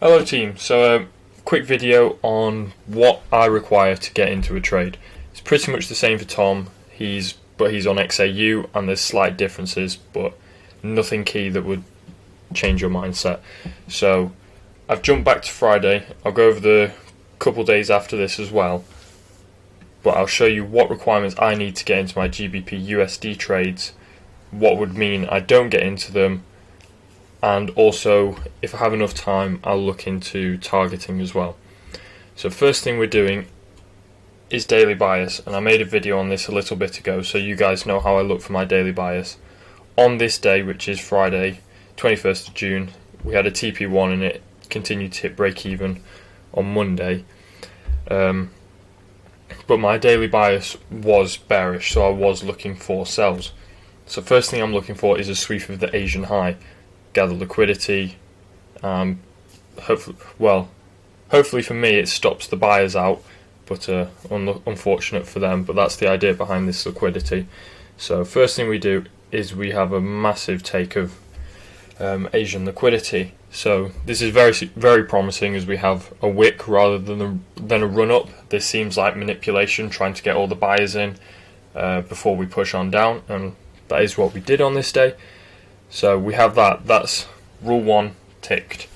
Hello team, so quick video on what I require to get into a trade. It's pretty much the same for Tom, he's on XAU and there's slight differences but nothing key that would change your mindset. So I've jumped back to Friday, I'll go over the couple days after this as well, but I'll show you what requirements I need to get into my GBP USD trades, what would mean I don't get into them, and also if I have enough time I'll look into targeting as well. So first thing we're doing is daily bias, and I made a video on this a little bit ago so you guys know how I look for my daily bias. On this day, which is Friday 21st of June, we had a TP1 and it continued to hit break even on Monday, but my daily bias was bearish, so I was looking for sells. So first thing I'm looking for is a sweep of the Asian high, gather liquidity. Hopefully for me it stops the buyers out, but unfortunate for them, but that's the idea behind this liquidity. So first thing we do is we have a massive take of Asian liquidity. So this is very promising as we have a wick rather than a run up. This seems like manipulation, trying to get all the buyers in before we push on down, and that is what we did on this day. So we have that's rule 1 ticked.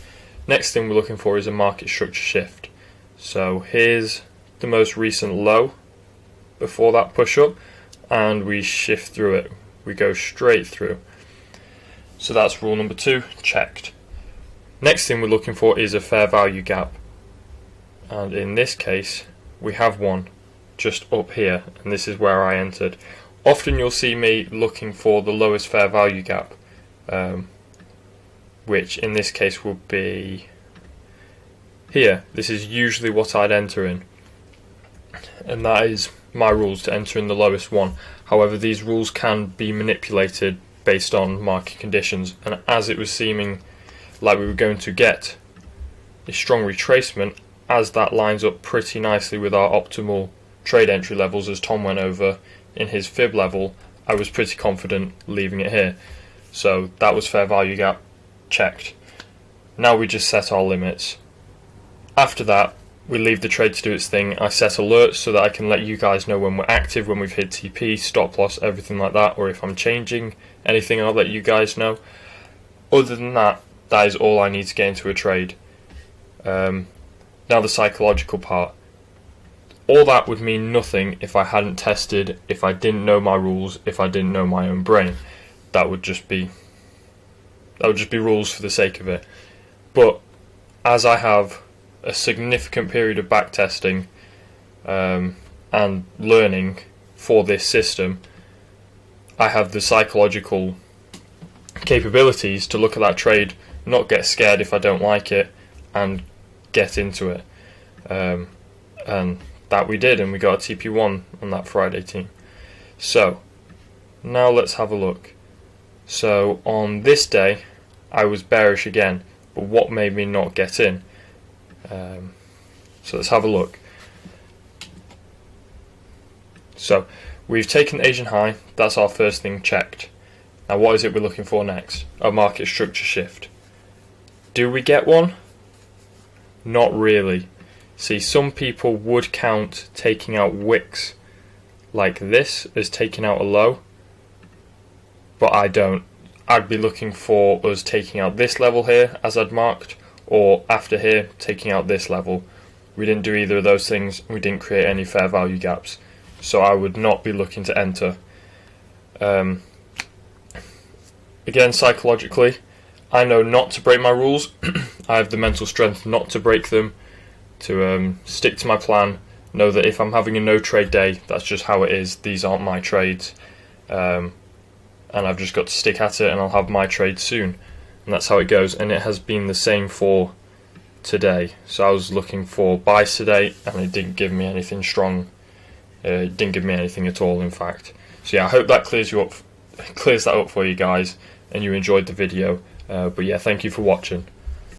Next thing we're looking for is a market structure shift. So here's the most recent low before that push up, and we shift through it. We go straight through. So that's rule number 2 checked. Next thing we're looking for is a fair value gap, and in this case we have one just up here, and this is where I entered. Often you'll see me looking for the lowest fair value gap, which in this case will be here. This is usually what I'd enter in, and that is my rules, to enter in the lowest one. However, these rules can be manipulated based on market conditions, and as it was seeming like we were going to get a strong retracement, as that lines up pretty nicely with our optimal trade entry levels as Tom went over in his fib level, I was pretty confident leaving it here. So that was fair value gap checked. Now we just set our limits. After that we leave the trade to do its thing. I set alerts so that I can let you guys know when we're active, when we've hit TP, stop loss, everything like that, or if I'm changing anything I'll let you guys know. Other than that, that is all I need to get into a trade. Now the psychological part. All that would mean nothing if I hadn't tested, if I didn't know my rules, if I didn't know my own brain. That would just be rules for the sake of it. But as I have a significant period of backtesting and learning for this system, I have the psychological capabilities to look at that trade, not get scared if I don't like it, and get into it. And that we did, and we got a TP1 on that Friday team. So now let's have a look. So on this day I was bearish again, but what made me not get in? So let's have a look. So we've taken the Asian high, that's our first thing checked. Now what is it we're looking for next? A market structure shift. Do we get one? Not really. See, some people would count taking out wicks like this as taking out a low, but I don't. I'd be looking for us taking out this level here as I'd marked, or after here taking out this level. We didn't do either of those things, we didn't create any fair value gaps, so I would not be looking to enter. Again, psychologically, I know not to break my rules. I have the mental strength not to break them, to stick to my plan, know that if I'm having a no trade day, that's just how it is. These aren't my trades, and I've just got to stick at it, and I'll have my trade soon, and that's how it goes. And it has been the same for today. So I was looking for buys today, and it didn't give me anything strong. It didn't give me anything at all, in fact. So yeah, I hope that clears that up for you guys, and you enjoyed the video. But yeah, thank you for watching.